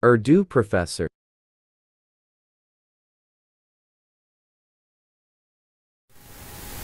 Urdu professor.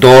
2,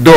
2।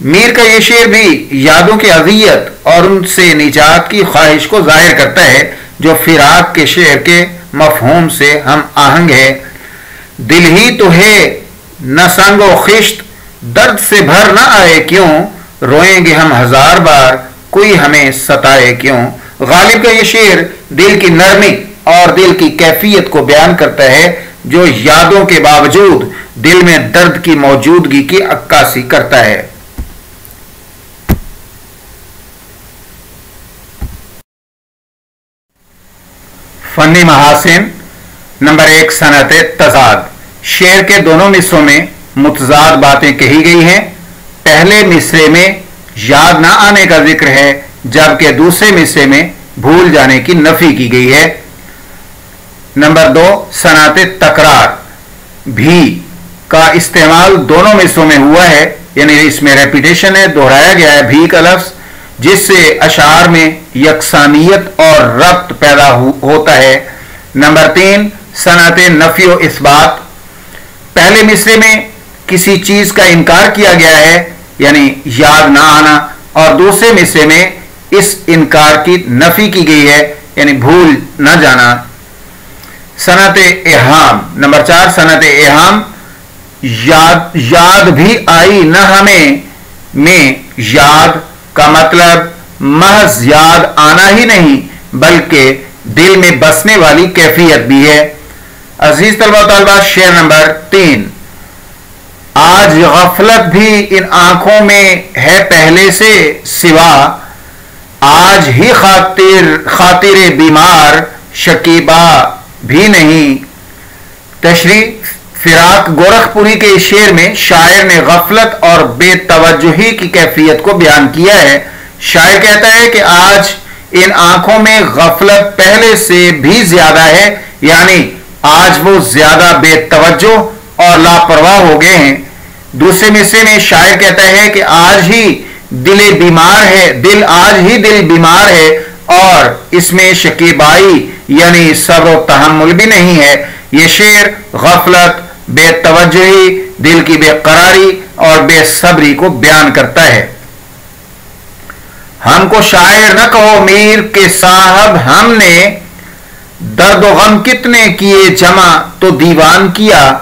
میر کا یہ شعر بھی یادوں کی اذیت اور ان سے نجات کی خواہش کو ظاہر کرتا ہے جو فراق کے شعر کے مفہوم سے ہم آہنگ ہے۔ دل ہی تو ہے نہ سنگ و خشت، درد سے بھر نہ آئے کیوں، روئیں گے ہم ہزار بار کوئی ہمیں ستائے کیوں۔ غالب کا یہ شعر دل کی نرمی اور دل کی کیفیت کو بیان کرتا ہے جو یادوں کے باوجود دل میں درد کی موجودگی کی عکاسی کرتا ہے۔ فنی محاسن نمبر 1، صنعت تضاد۔ شعر کے دونوں مصروں میں متضاد باتیں کہی گئی ہیں۔ پہلے مصرے میں یاد نہ آنے کا ذکر ہے جبکہ دوسرے مصرے میں بھول جانے کی نفی کی گئی ہے۔ نمبر 2، صنعت تکرار۔ بھی کا استعمال دونوں مصروں میں ہوا ہے، یعنی اس میں ریپیٹیشن ہے، دہرایا گیا ہے بھی کا لفظ، جس سے اشعار میں یکسانیت اور ربط پیدا ہوتا ہے۔ نمبر 3، صنعت نفی و اثبات۔ پہلے مصرے میں کسی چیز کا انکار کیا گیا ہے یعنی یاد نہ آنا، اور دوسرے مصرے میں اس انکار کی نفی کی گئی ہے یعنی بھول نہ جانا۔ صنعت ایہام نمبر 4، صنعت ایہام۔ یاد بھی آئی نہ ہمیں میں یاد کا مطلب محض یاد آنا ہی نہیں بلکہ دل میں بسنے والی کیفیت بھی ہے۔ عزیز طلبہ و طالبات، شعر نمبر 3۔ آج غفلت بھی ان آنکھوں میں ہے پہلے سے سوا، آج ہی خاطر بیمار شکیبا بھی نہیں۔ تشریح: فراق گورکھ پوری کے اس شعر میں شاعر نے غفلت اور بے توجہی کی کیفیت کو بیان کیا ہے۔ شاعر کہتا ہے کہ آج ان آنکھوں میں غفلت پہلے سے بھی زیادہ ہے، یعنی آج وہ زیادہ بے توجہ اور لاپرواہ ہو گئے ہیں۔ دوسرے مصرے میں شاعر کہتا ہے کہ آج ہی دل بیمار ہے اور اس میں شکیبائی یعنی صبر و تحمل بھی نہیں ہے۔ یہ شعر غفلت، بے توجہی، دل کی بے قراری اور بے صبری کو بیان کرتا ہے۔ ہم کو شاعر نہ کہو میر کے صاحب، ہم نے درد و غم کتنے کیے جمع تو دیوان کیا۔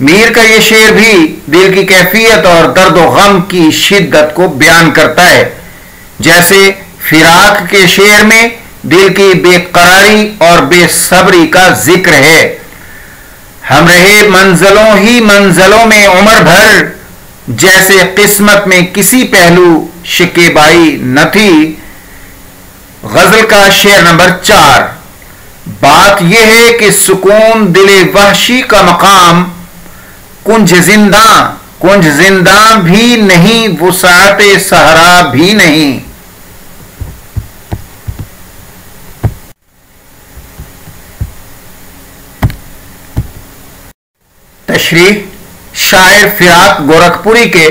میر کا یہ شعر بھی دل کی کیفیت اور درد و غم کی شدت کو بیان کرتا ہے۔ جیسے فراق کے شعر میں دل کی بے قراری اور بے صبری کا ذکر ہے۔ ہم رہے منزلوں میں عمر بھر، جیسے قسمت میں کسی پہلو شکیبائی نہ تھی۔ غزل کا شعر نمبر 4۔ بات یہ ہے کہ سکون دل وحشی کا مقام، کنج زنداں بھی نہیں، وسعت صحرا بھی نہیں۔ تشریح: شاعر فراق گورکھ پوری کے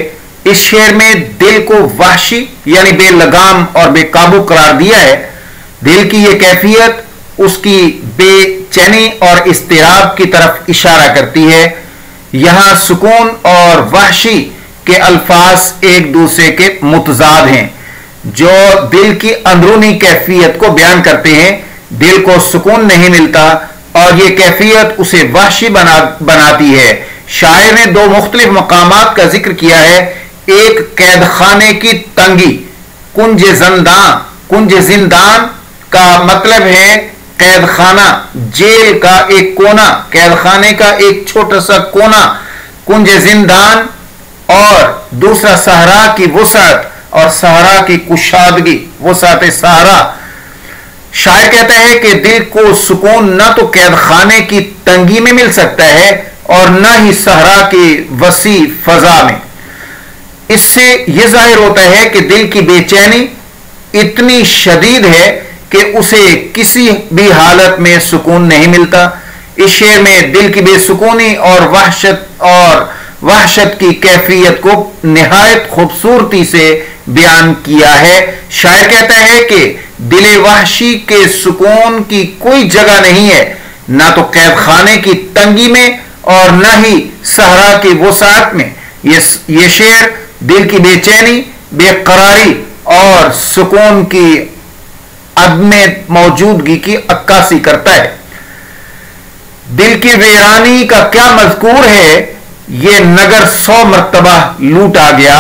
اس شعر میں دل کو وحشی یعنی بے لگام اور بے قابو قرار دیا ہے۔ دل کی یہ کیفیت اس کی بے چینی اور اضطراب کی طرف اشارہ کرتی ہے۔ یہاں سکون اور وحشی کے الفاظ ایک دوسرے کے متضاد ہیں جو دل کی اندرونی کیفیت کو بیان کرتے ہیں۔ دل کو سکون نہیں ملتا اور یہ کیفیت اسے وحشی بناتی ہے۔ شاعر نے دو مختلف مقامات کا ذکر کیا ہے۔ ایک قید خانے کی تنگی، کنج زندان کا مطلب ہے قید خانہ، جیل کا ایک کونا، قید خانے کا ایک چھوٹا سا کونا، کنج زندان، اور دوسرا صحرا کی وسعت اور صحرا کی کشادگی، وسعت صحرا۔ شاعر کہتا ہے کہ دل کو سکون نہ تو قید خانے کی تنگی میں مل سکتا ہے اور نہ ہی صحرا کی وسیع فضا میں۔ اس سے یہ ظاہر ہوتا ہے کہ دل کی بے چینی اتنی شدید ہے کہ اسے کسی بھی حالت میں سکون نہیں ملتا۔ اس شعر میں دل کی بے سکونی اور وحشت کی کیفیت کو نہایت خوبصورتی سے بیان کیا ہے۔ شاعر کہتا ہے کہ دل وحشی کے سکون کی کوئی جگہ نہیں ہے، نہ تو قید خانے کی تنگی میں اور نہ ہی صحرا کی وسعت میں۔ یہ شعر دل کی بے چینی، بے قراری اور سکون کی عدم موجودگی کی عکاسی کرتا ہے۔ دل کی ویرانی کا کیا مذکور ہے، یہ نگر 100 مرتبہ لوٹا گیا۔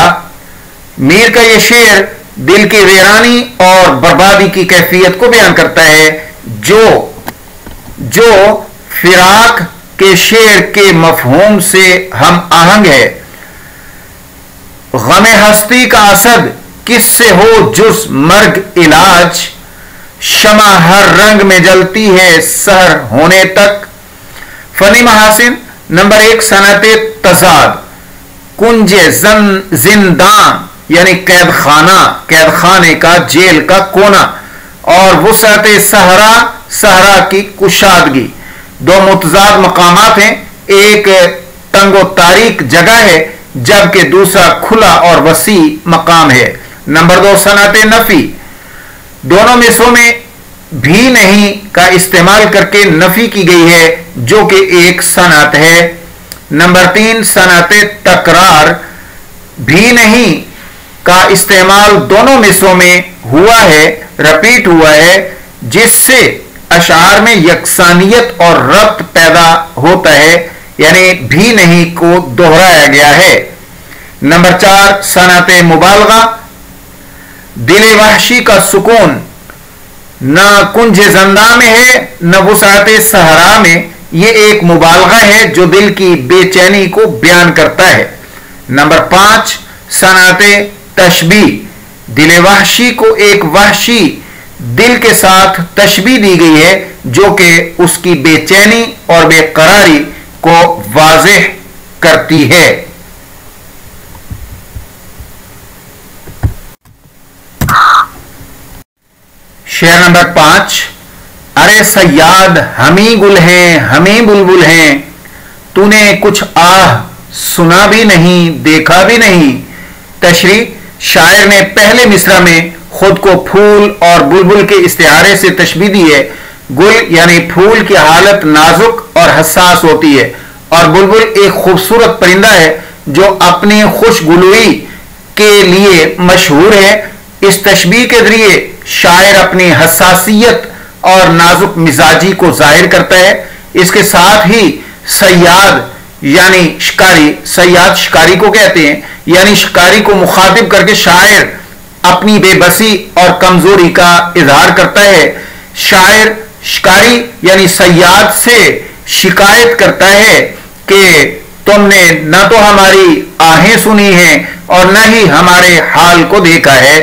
میر کا یہ شعر دل کی ویرانی اور بربادی کی کیفیت کو بیان کرتا ہے جو فراق کے شعر کے مفہوم سے ہم آہنگ ہے۔ غم ہستی کا اسد کس سے ہو جز مرگ علاج، شمع ہر رنگ میں جلتی ہے سحر ہونے تک۔ فنی محاسن نمبر 1، صنعت تضاد۔ کنج زندان یعنی قید خانے کا، جیل کا کونا، اور وسعت صحرا کی کشادگی، دو متضاد مقامات ہیں۔ ایک تنگ و تاریک جگہ ہے جبکہ دوسرا کھلا اور وسیع مقام ہے۔ نمبر 2، صنعت نفی۔ دونوں مصروں میں بھی نہیں کا استعمال کر کے نفی کی گئی ہے جو کہ ایک صنعت ہے۔ نمبر 3، صنعت تکرار۔ بھی نہیں کا استعمال دونوں مصروں میں ہوا ہے، رپیٹ ہوا ہے، جس سے اشعار میں یکسانیت اور ربط پیدا ہوتا ہے، یعنی بھی نہیں کو دہرایا گیا ہے۔ نمبر 4، صنعت مبالغہ۔ دل وحشی کا سکون نہ کنج زندہ میں ہے نہ وسعت صحرا میں، یہ ایک مبالغہ ہے جو دل کی بے چینی کو بیان کرتا ہے۔ نمبر 5، صنعت تشبیہ۔ دل وحشی کو ایک وحشی دل کے ساتھ تشبیہ دی گئی ہے جو کہ اس کی بے چینی اور بے قراری کو واضح کرتی ہے۔ شعر نمبر 5۔ ارے صیاد ہمیں گل ہیں ہمیں بلبل ہیں، تو نے کچھ آہ سنا بھی نہیں دیکھا بھی نہیں۔ تشریح: شاعر نے پہلے مصرع میں خود کو پھول اور بلبل کے استعارے سے تشبیہ دی ہے۔ گل یعنی پھول کی حالت نازک اور حساس ہوتی ہے، اور بلبل ایک خوبصورت پرندہ ہے جو اپنی خوشگلوئی کے لیے مشہور ہے۔ اس تشبیہ کے ذریعے شاعر اپنی حساسیت اور نازک مزاجی کو ظاہر کرتا ہے۔ اس کے ساتھ ہی صیاد یعنی شکاری، صیاد شکاری کو کہتے ہیں، یعنی شکاری کو مخاطب کر کے شاعر اپنی بے بسی اور کمزوری کا اظہار کرتا ہے۔ شاعر شکاری یعنی صیاد سے شکایت کرتا ہے کہ تم نے نہ تو ہماری آہیں سنی ہیں اور نہ ہی ہمارے حال کو دیکھا ہے۔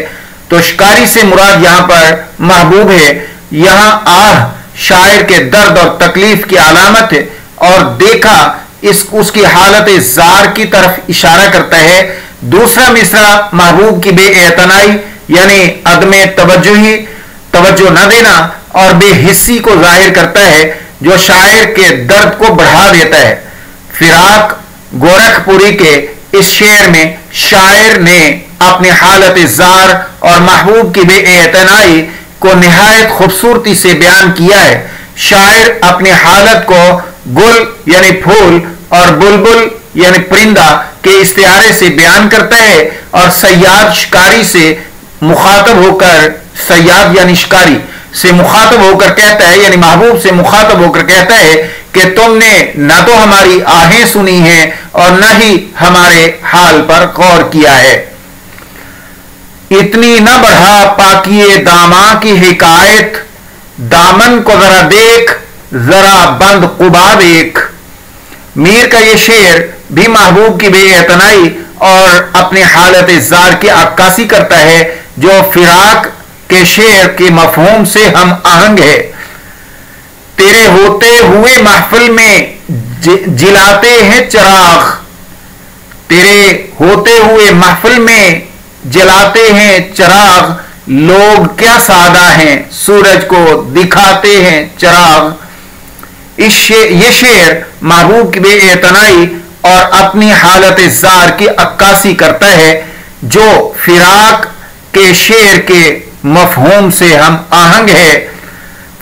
تو شکاری سے مراد یہاں پر محبوب ہے۔ یہاں آہ شاعر کے درد اور تکلیف کی علامت ہے، اور دیکھا اس کی حالت زار کی طرف اشارہ کرتا ہے۔ دوسرا مصرع محبوب کی بے اعتنائی یعنی عدم توجہ نہ دینا اور بے حسی کو ظاہر کرتا ہے جو شاعر کے درد کو بڑھا دیتا ہے۔ فراق گورکھ پوری کے اس شعر میں شاعر نے اپنی حالت زار اور محبوب کی بے اعتنائی کو نہایت خوبصورتی سے بیان کیا ہے۔ شاعر اپنی حالت کو گل یعنی پھول اور بلبل یعنی پرندہ کے استعارے سے بیان کرتا ہے، اور صیاد شکاری سے مخاطب ہو کر، صیاد یعنی شکاری سے مخاطب ہو کر کہتا ہے، یعنی محبوب سے مخاطب ہو کر کہتا ہے کہ تم نے نہ تو ہماری آہیں سنی ہیں اور نہ ہی ہمارے حال پر غور کیا ہے۔ اتنی نہ بڑھا پاکیے داماں کی حکایت، دامن کو ذرا دیکھ ذرا بند قبا دیکھ۔ میر کا یہ شعر بھی محبوب کی بے اعتنائی اور اپنی حالت زار کی عکاسی کرتا ہے جو فراق کے شعر کے مفہوم سے ہم آہنگ ہے۔ تیرے ہوتے ہوئے محفل میں جلاتے ہیں چراغ، تیرے ہوتے ہوئے محفل میں جلاتے ہیں چراغ، لوگ کیا سادہ ہیں سورج کو دکھاتے ہیں چراغ۔ یہ شعر محبوب کی بے اعتنائی اور اپنی حالت زار کی عکاسی کرتا ہے جو فراق کے شعر کے مفہوم سے ہم آہنگ ہے۔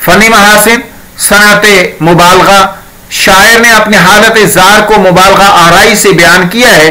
فنی محاسن صنعت مبالغہ۔ شاعر نے اپنی حالت زار کو مبالغہ آرائی سے بیان کیا ہے۔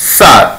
7,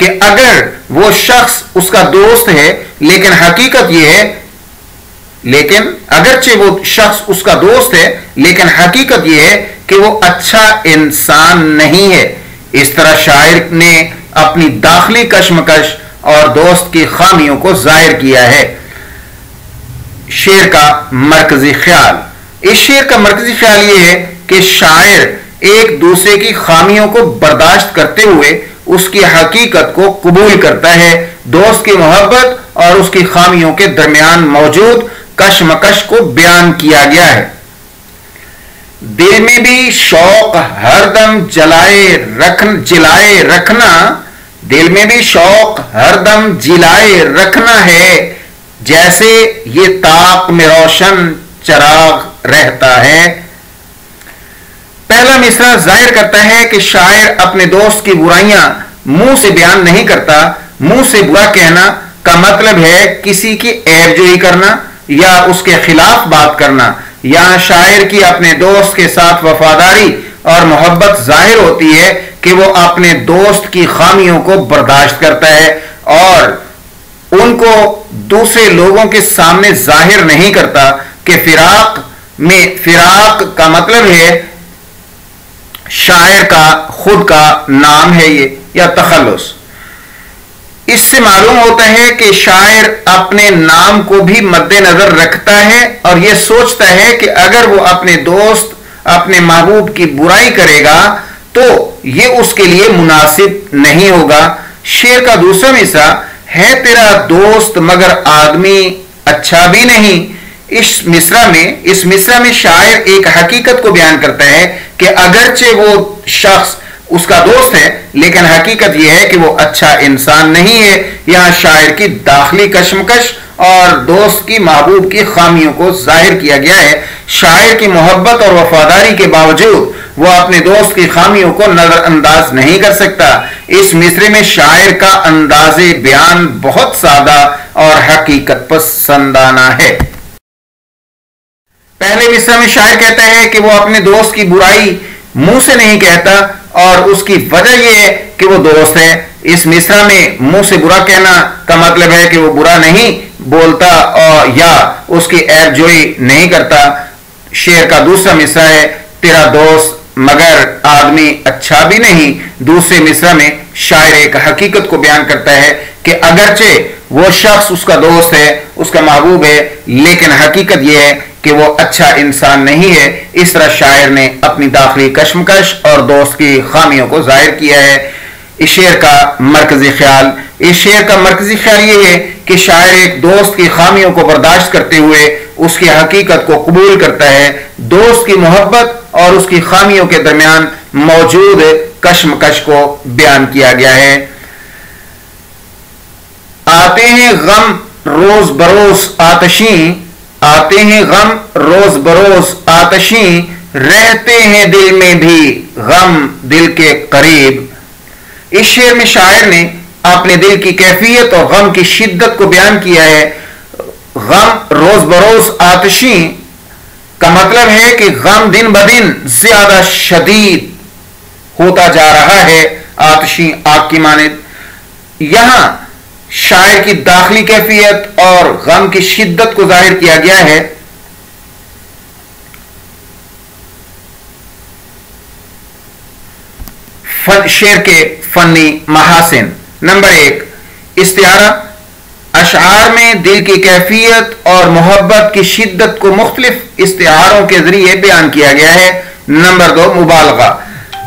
کہ اگر وہ شخص اس کا دوست ہے لیکن حقیقت یہ ہے اگرچہ وہ شخص اس کا دوست ہے لیکن حقیقت یہ ہے کہ وہ اچھا انسان نہیں ہے۔ اس طرح شاعر نے اپنی داخلی کشمکش اور دوست کی خامیوں کو ظاہر کیا ہے۔ شعر کا مرکزی خیال۔ اس شعر کا مرکزی خیال یہ ہے کہ شاعر ایک دوسرے کی خامیوں کو برداشت کرتے ہوئے اس کی حقیقت کو قبول کرتا ہے۔ دوست کی محبت اور اس کی خامیوں کے درمیان موجود کشمکش کو بیان کیا گیا ہے۔ دل میں بھی شوق ہر دم جلائے رکھنا، دل میں بھی شوق ہر دم جلائے رکھنا ہے، جیسے یہ طاق میں روشن چراغ رہتا ہے۔ پہلا مصرع ظاہر کرتا ہے کہ شاعر اپنے دوست کی برائیاں منہ سے بیان نہیں کرتا۔ منہ سے برا کہنا کا مطلب ہے کسی کی عیب جوئی کرنا یا اس کے خلاف بات کرنا۔ یہاں شاعر کی اپنے دوست کے ساتھ وفاداری اور محبت ظاہر ہوتی ہے کہ وہ اپنے دوست کی خامیوں کو برداشت کرتا ہے اور ان کو دوسرے لوگوں کے سامنے ظاہر نہیں کرتا کہ فراق کا مطلب ہے شاعر کا خود کا نام ہے یہ یا تخلص۔ اس سے معلوم ہوتا ہے کہ شاعر اپنے نام کو بھی مد نظر رکھتا ہے اور یہ سوچتا ہے کہ اگر وہ اپنے دوست اپنے محبوب کی برائی کرے گا تو یہ اس کے لیے مناسب نہیں ہوگا۔ شعر کا دوسرا مصرع ہے تیرا دوست مگر آدمی اچھا بھی نہیں۔ اس مصرع میں شاعر ایک حقیقت کو بیان کرتا ہے کہ اگرچہ وہ شخص اس کا دوست ہے لیکن حقیقت یہ ہے کہ وہ اچھا انسان نہیں ہے۔ یہاں شاعر کی داخلی کشمکش اور دوست کی محبوب کی خامیوں کو ظاہر کیا گیا ہے۔ شاعر کی محبت اور وفاداری کے باوجود وہ اپنے دوست کی خامیوں کو نظر انداز نہیں کر سکتا۔ اس مصرعے میں شاعر کا انداز بیان بہت سادہ اور حقیقت پسندانہ ہے۔ پہلے مصرعے میں شاعر کہتا ہے کہ وہ اپنے دوست کی برائی منہ سے نہیں کہتا اور اس کی وجہ یہ ہے کہ وہ دوست ہے۔ اس مصرعے میں منہ سے برا کہنا کا مطلب ہے کہ وہ برا نہیں بولتا اور یا اس کی عیب جوئی نہیں کرتا۔ شعر کا دوسرا مصرع ہے تیرا دوست مگر آدمی اچھا بھی نہیں۔ دوسرے مصرع میں شاعر ایک حقیقت کو بیان کرتا ہے کہ اگرچہ وہ شخص اس کا دوست ہے اس کا محبوب ہے لیکن حقیقت یہ ہے کہ وہ اچھا انسان نہیں ہے۔ اس طرح شاعر نے اپنی داخلی کشمکش اور دوست کی خامیوں کو ظاہر کیا ہے۔ اس شعر کا مرکزی خیال یہ ہے کہ شاعر ایک دوست کی خامیوں کو برداشت کرتے ہوئے اس کی حقیقت کو قبول کرتا ہے۔ دوست کی محبت اور اس کی خامیوں کے درمیان موجود کشمکش کو بیان کیا گیا ہے۔ آتے ہیں غم روز بروز آتشیں رہتے ہیں دل میں بھی غم دل کے قریب۔ اس شعر میں شاعر نے اپنے دل کی کیفیت اور غم کی شدت کو بیان کیا ہے۔ غم روز بروز آتشیں کا مطلب ہے کہ غم دن بدن زیادہ شدید ہوتا جا رہا ہے۔ آتشیں آگ کی مانند۔ یہاں شاعر کی داخلی کیفیت اور غم کی شدت کو ظاہر کیا گیا ہے۔ شعر کے فنی محاسن۔ نمبر 1 استعارہ۔ اشعار میں دل کی کیفیت اور محبت کی شدت کو مختلف استعاروں کے ذریعے بیان کیا گیا ہے۔ نمبر 2 مبالغہ۔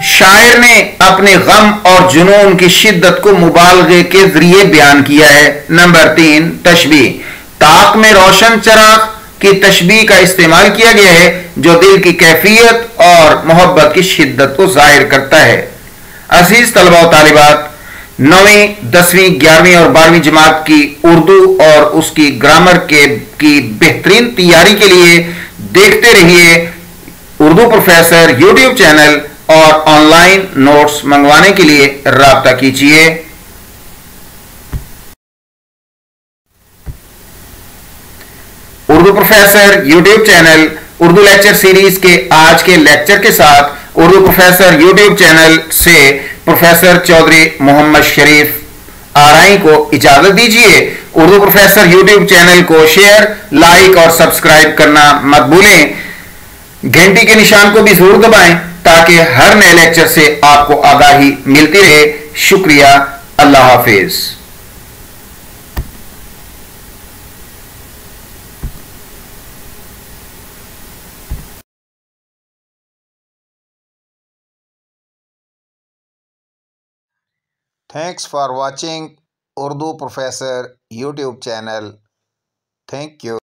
شاعر نے اپنے غم اور جنون کی شدت کو مبالغے کے ذریعے بیان کیا ہے۔ نمبر 3 تشبیہ۔ طاق میں روشن چراغ کی تشبیہ کا استعمال کیا گیا ہے جو دل کی کیفیت اور محبت کی شدت کو ظاہر کرتا ہے۔ عزیز طلبہ و طالبات، 9ویں 10ویں 11ویں اور 12ویں جماعت کی اردو اور اس کی گرامر کی بہترین تیاری کے لیے دیکھتے رہیے اردو پروفیسر یوٹیوب چینل اور آن لائن نوٹس منگوانے کے لیے رابطہ کیجیے۔ Urdu professor YouTube channel Urdu lecture series کے آج کے لیکچر کے ساتھ اردو پروفیسر یوٹیوب چینل سے پروفیسر چودھری محمد شریف آرائی کو اجازت دیجیے۔ اردو پروفیسر یوٹیوب چینل کو شیئر، لائک اور سبسکرائب کرنا مت بھولیں۔ گھنٹی کے نشان کو بھی ضرور دبائیں تاکہ ہر نئے لیکچر سے آپ کو آگاہی ملتی رہے۔ شکریہ، اللہ حافظ۔ Thanks for watching Urdu Professor YouTube channel. Thank you.